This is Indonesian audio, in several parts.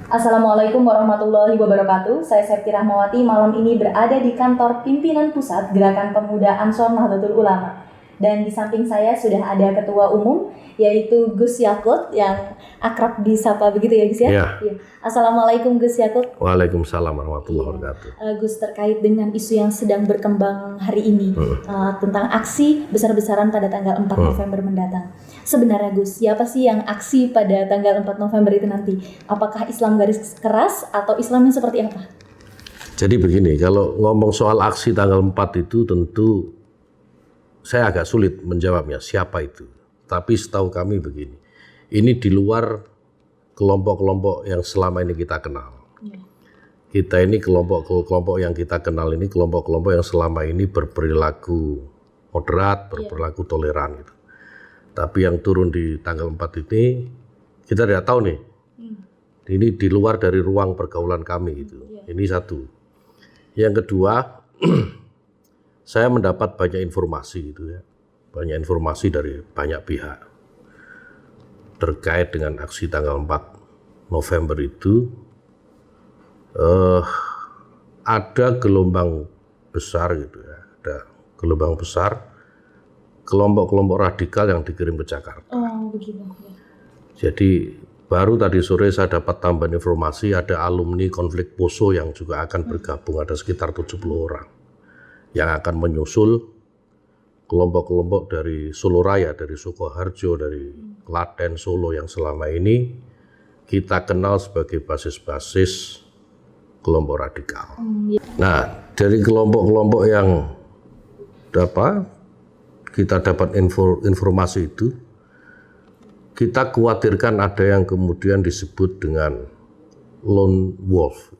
Assalamualaikum warahmatullahi wabarakatuh. Saya Septi Rahmawati malam ini berada di kantor pimpinan pusat Gerakan Pemuda Ansor Nahdlatul Ulama. Dan di samping saya sudah ada ketua umum yaitu Gus Yakut yang akrab disapa begitu ya Gus ya? Iya. Ya. Assalamualaikum Gus Yakut. Waalaikumsalam warahmatullahi wabarakatuh. Gus, terkait dengan isu yang sedang berkembang hari ini tentang aksi besar-besaran pada tanggal 4 November mendatang. Sebenarnya Gus, siapa sih yang aksi pada tanggal 4 November itu nanti? Apakah Islam garis keras atau Islam yang seperti apa? Jadi begini, kalau ngomong soal aksi tanggal 4 itu tentu saya agak sulit menjawabnya siapa itu. Tapi setahu kami begini, ini di luar kelompok-kelompok yang selama ini kita kenal. Kita ini kelompok yang kita kenal ini kelompok-kelompok yang selama ini berperilaku moderat, berperilaku toleran gitu. Tapi yang turun di tanggal 4 ini kita tidak tahu nih. Ini di luar dari ruang pergaulan kami gitu. Ini satu. Yang kedua, saya mendapat banyak informasi gitu ya. Banyak informasi dari banyak pihak terkait dengan aksi tanggal 4 November itu. Ada gelombang besar gitu ya. Ada gelombang besar kelompok-kelompok radikal yang dikirim ke Jakarta. Oh, begitu. Jadi baru tadi sore saya dapat tambahan informasi ada alumni konflik Poso yang juga akan bergabung, ada sekitar 70 orang yang akan menyusul kelompok-kelompok dari Solo Raya, dari Sukoharjo, dari Klaten, Solo yang selama ini kita kenal sebagai basis-basis kelompok radikal. Nah, dari kelompok-kelompok yang kita dapat informasi itu, kita khawatirkan ada yang kemudian disebut dengan lone wolf.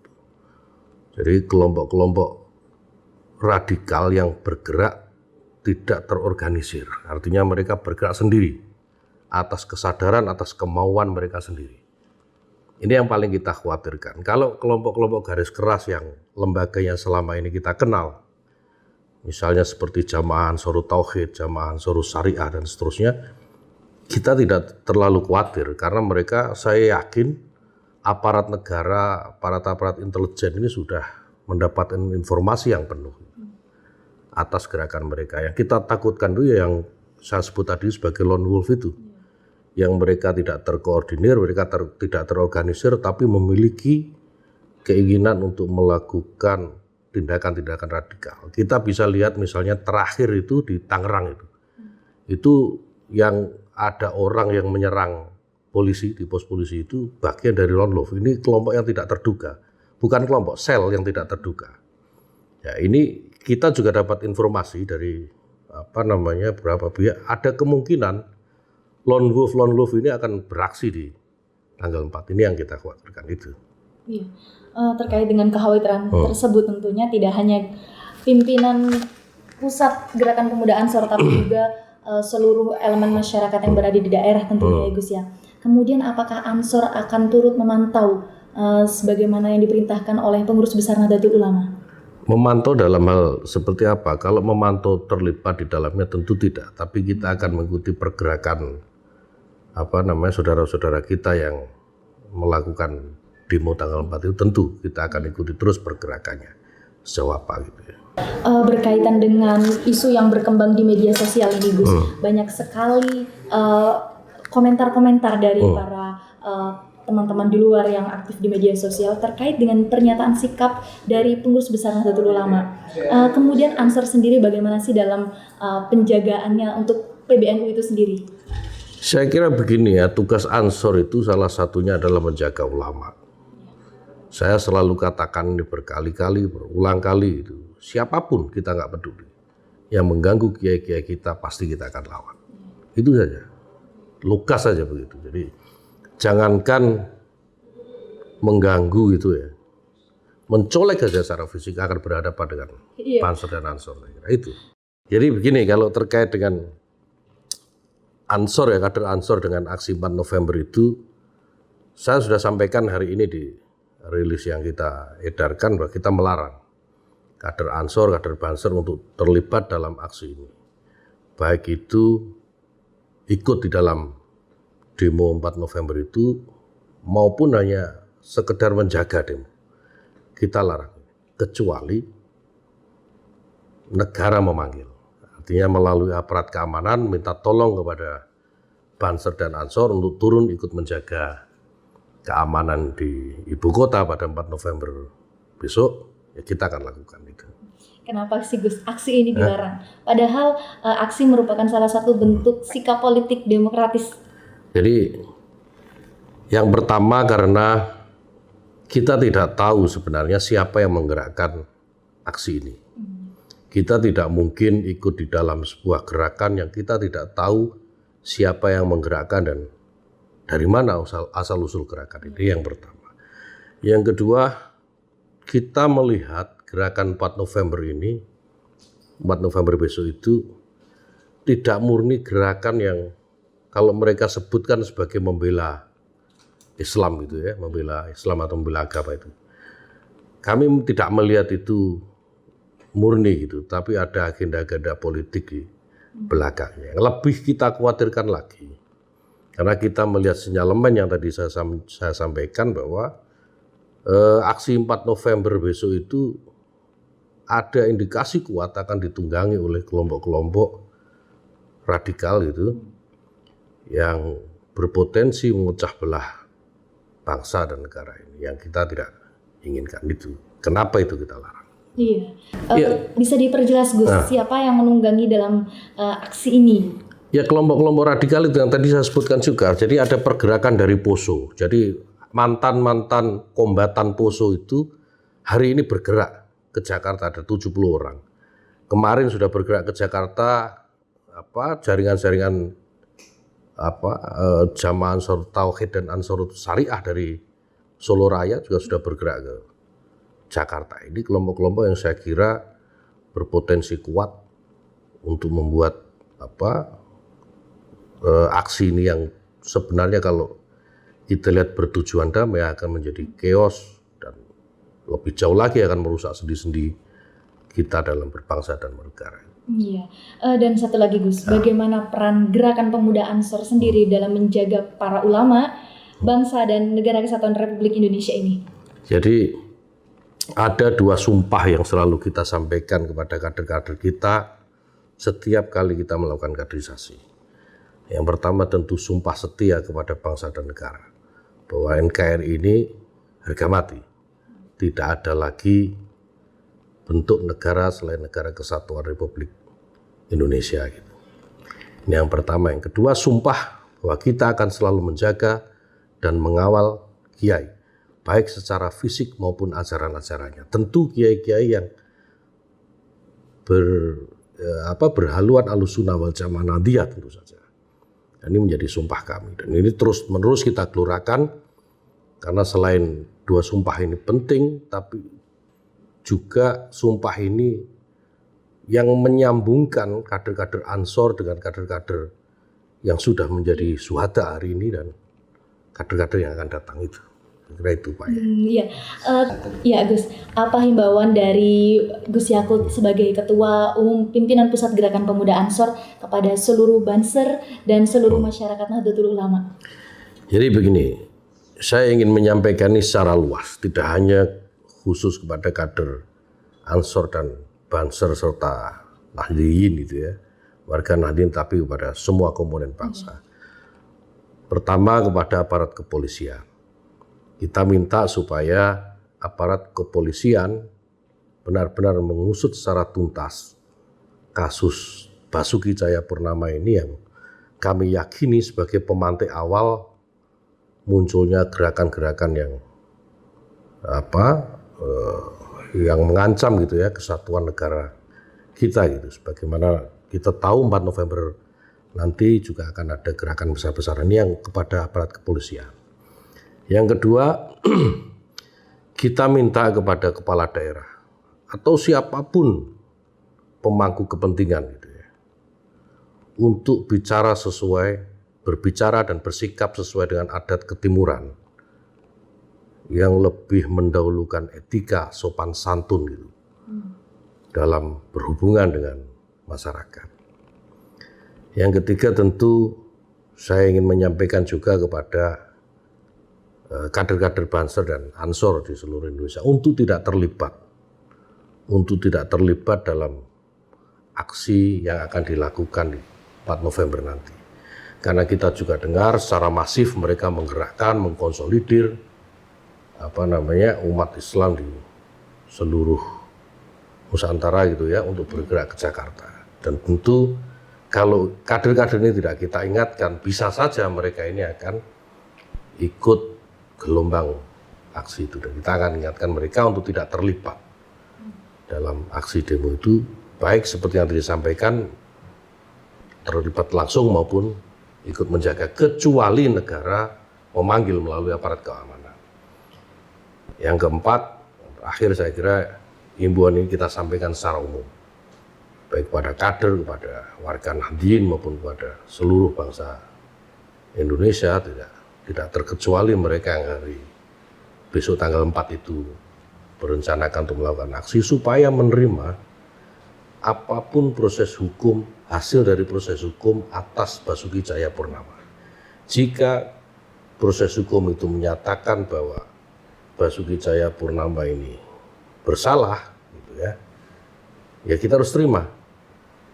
Jadi kelompok-kelompok radikal yang bergerak tidak terorganisir. Artinya mereka bergerak sendiri atas kesadaran, atas kemauan mereka sendiri. Ini yang paling kita khawatirkan. Kalau kelompok-kelompok garis keras yang lembaganya selama ini kita kenal, misalnya seperti Jamaah Ansarut Tauhid, Jamaah Ansarut Syariah dan seterusnya, kita tidak terlalu khawatir karena mereka, saya yakin aparat negara, aparat intelijen ini sudah mendapatkan informasi yang penuh atas gerakan mereka. Yang kita takutkan itu yang saya sebut tadi sebagai lone wolf itu, yang mereka tidak terkoordinir, mereka tidak terorganisir, tapi memiliki keinginan untuk melakukan tindakan-tindakan radikal. Kita bisa lihat misalnya terakhir itu di Tangerang itu yang ada orang yang menyerang polisi di pos polisi itu bagian dari lone wolf. Ini kelompok yang tidak terduga, bukan kelompok sel yang tidak terduga. Ya, ini kita juga dapat informasi dari beberapa pihak, ada kemungkinan lone wolf ini akan beraksi di tanggal 4. Ini yang kita khawatirkan itu. Iya. Terkait dengan kekhawatiran tersebut tentunya tidak hanya pimpinan pusat Gerakan Pemuda Ansor tapi juga seluruh elemen masyarakat yang berada di daerah tentunya ya Gus ya. Kemudian apakah Ansor akan turut memantau sebagaimana yang diperintahkan oleh pengurus besar Nahdlatul Ulama? Memantau dalam hal seperti apa? Kalau memantau terlibat di dalamnya tentu tidak, tapi kita akan mengikuti pergerakan saudara-saudara kita yang melakukan demo tanggal 4 itu, tentu kita akan ikuti terus pergerakannya sejauh apa gitu ya. Berkaitan dengan isu yang berkembang di media sosial ini Gus, banyak sekali komentar-komentar dari para teman-teman di luar yang aktif di media sosial terkait dengan pernyataan sikap dari pengurus besar Nahdlatul Ulama. Kemudian Ansor sendiri bagaimana sih dalam penjagaannya untuk PBNU itu sendiri? Saya kira begini ya, tugas Ansor itu salah satunya adalah menjaga ulama. Saya selalu katakan ini berkali-kali, berulang kali itu, siapapun kita nggak peduli, yang mengganggu kiai-kiai kita pasti kita akan lawan. Itu saja, lugas saja begitu. Jadi jangankan mengganggu itu ya, mencolek saja secara fisik akan berhadapan dengan Pansor dan Ansor. Itu. Jadi begini, kalau terkait dengan Ansor ya, kader Ansor dengan aksi 4 November itu, saya sudah sampaikan hari ini di rilis yang kita edarkan bahwa kita melarang kader Ansor, kader Banser untuk terlibat dalam aksi ini. Baik itu ikut di dalam demo 4 November itu maupun hanya sekedar menjaga demo, kita larang. Kecuali negara memanggil. Artinya melalui aparat keamanan minta tolong kepada Banser dan Ansor untuk turun ikut menjaga keamanan di ibu kota pada 4 November besok, ya kita akan lakukan itu. Kenapa sih Gus aksi ini dilarang? Padahal aksi merupakan salah satu bentuk sikap politik demokratis. Jadi yang pertama karena kita tidak tahu sebenarnya siapa yang menggerakkan aksi ini. Kita tidak mungkin ikut di dalam sebuah gerakan yang kita tidak tahu siapa yang menggerakkan dan dari mana asal-usul gerakan ini, yang pertama. Yang kedua, kita melihat gerakan 4 November ini, 4 November besok itu tidak murni gerakan yang kalau mereka sebutkan sebagai membela Islam gitu ya, membela Islam atau membela agama itu. Kami tidak melihat itu murni gitu, tapi ada agenda-agenda politik di belakangnya. Lebih kita khawatirkan lagi, karena kita melihat sinyalemen yang tadi saya sampaikan bahwa aksi 4 November besok itu ada indikasi kuat akan ditunggangi oleh kelompok-kelompok radikal gitu yang berpotensi memecah belah bangsa dan negara ini yang kita tidak inginkan itu. Kenapa itu kita larang? Iya. Bisa diperjelas Gus, siapa yang menunggangi dalam aksi ini? Ya kelompok-kelompok radikal itu yang tadi saya sebutkan juga. Jadi ada pergerakan dari Poso. Jadi mantan-mantan kombatan Poso itu hari ini bergerak ke Jakarta, ada 70 orang. Kemarin sudah bergerak ke Jakarta jaringan-jaringan Jamaah Ansor Tauhid dan Ansor Syariah dari Solo Raya juga sudah bergerak ke Jakarta. Ini kelompok-kelompok yang saya kira berpotensi kuat untuk membuat aksi ini yang sebenarnya kalau kita lihat bertujuan damai akan menjadi chaos dan lebih jauh lagi akan merusak sendi-sendi kita dalam berbangsa dan bernegara. Iya, dan satu lagi Gus, bagaimana peran Gerakan Pemuda Ansor sendiri dalam menjaga para ulama, bangsa dan negara kesatuan Republik Indonesia ini? Jadi ada 2 sumpah yang selalu kita sampaikan kepada kader-kader kita setiap kali kita melakukan kaderisasi. Yang pertama tentu sumpah setia kepada bangsa dan negara, bahwa NKRI ini harga mati, tidak ada lagi bentuk negara selain negara kesatuan Republik Indonesia gitu. Ini yang pertama. Yang kedua, sumpah bahwa kita akan selalu menjaga dan mengawal kiai, baik secara fisik maupun ajaran-ajarannya. Tentu kiai-kiai yang berhaluan Ahlussunnah wal Jamaah Nadhiyah tentu saja. Dan ini menjadi sumpah kami. Dan ini terus-menerus kita gelurakan, karena selain 2 sumpah ini penting, tapi juga sumpah ini yang menyambungkan kader-kader Ansor dengan kader-kader yang sudah menjadi syuhada hari ini dan kader-kader yang akan datang itu. Kira itu Pak. Iya Gus, apa himbauan dari Gus Yakut sebagai Ketua Umum Pimpinan Pusat Gerakan Pemuda Ansor kepada seluruh Banser dan seluruh masyarakat Nahdlatul Ulama? Jadi begini, saya ingin menyampaikan ini secara luas, tidak hanya khusus kepada kader Ansor dan Banser serta Nahdliyin gitu ya, warga Nahdliyin, tapi kepada semua komponen bangsa. Pertama kepada aparat kepolisian. Kita minta supaya aparat kepolisian benar-benar mengusut secara tuntas kasus Basuki Cahayapurnama ini yang kami yakini sebagai pemantik awal munculnya gerakan-gerakan yang mengancam gitu ya kesatuan negara kita gitu. Sebagaimana kita tahu 4 November nanti juga akan ada gerakan besar-besaran yang kepada aparat kepolisian. Yang kedua, kita minta kepada kepala daerah atau siapapun pemangku kepentingan gitu ya, untuk berbicara dan bersikap sesuai dengan adat ketimuran yang lebih mendahulukan etika sopan santun gitu dalam berhubungan dengan masyarakat. Yang ketiga tentu saya ingin menyampaikan juga kepada kader-kader Banser dan Ansor di seluruh Indonesia untuk tidak terlibat dalam aksi yang akan dilakukan di 4 November nanti. Karena kita juga dengar secara masif mereka menggerakkan, mengkonsolidir umat Islam di seluruh Nusantara gitu ya untuk bergerak ke Jakarta. Dan tentu kalau kader-kader ini tidak kita ingatkan, bisa saja mereka ini akan ikut gelombang aksi itu. Dan kita akan ingatkan mereka untuk tidak terlibat dalam aksi demo itu, baik seperti yang disampaikan terlibat langsung maupun ikut menjaga, kecuali negara memanggil melalui aparat keamanan. Yang keempat, akhir saya kira himbauan ini kita sampaikan secara umum, baik kepada kader, kepada warga Nahdien maupun kepada seluruh bangsa Indonesia, tidak terkecuali mereka yang hari besok tanggal 4 itu berencanakan untuk melakukan aksi, supaya menerima apapun proses hukum, hasil dari proses hukum atas Basuki Cahayapurnama. Jika proses hukum itu menyatakan bahwa Basuki Cahayapurnama ini bersalah, gitu ya kita harus terima,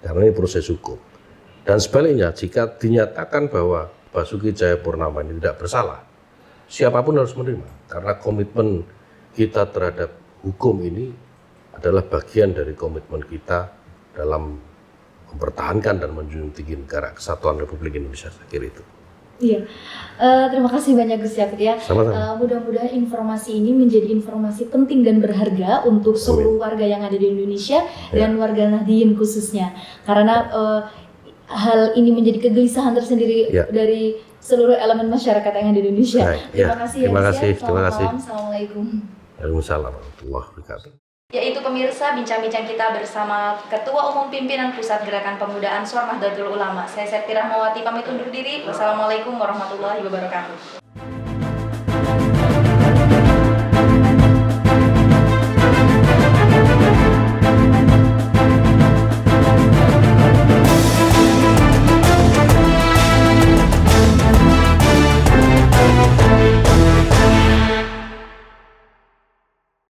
karena ini proses hukum. Dan sebaliknya, jika dinyatakan bahwa Basuki Cahayapurnama ini tidak bersalah, siapapun harus menerima, karena komitmen kita terhadap hukum ini adalah bagian dari komitmen kita dalam mempertahankan dan menjunjung tinggi negara kesatuan Republik Indonesia. Saya kira itu. Iya, terima kasih banyak Gus Yakut ya. Mudah-mudahan informasi ini menjadi informasi penting dan berharga untuk seluruh warga yang ada di Indonesia dan warga Nahdien khususnya. Karena hal ini menjadi kegelisahan tersendiri dari seluruh elemen masyarakat yang ada di Indonesia. Terima kasih ya. Terima kasih. Assalamualaikum. Waalaikumsalam warahmatullahi wabarakatuh. Yaitu pemirsa bincang-bincang kita bersama Ketua Umum Pimpinan Pusat Gerakan Pemuda Ansor Nahdlatul Ulama. Saya Septi Rahmawati pamit undur diri. Wassalamualaikum warahmatullahi wabarakatuh.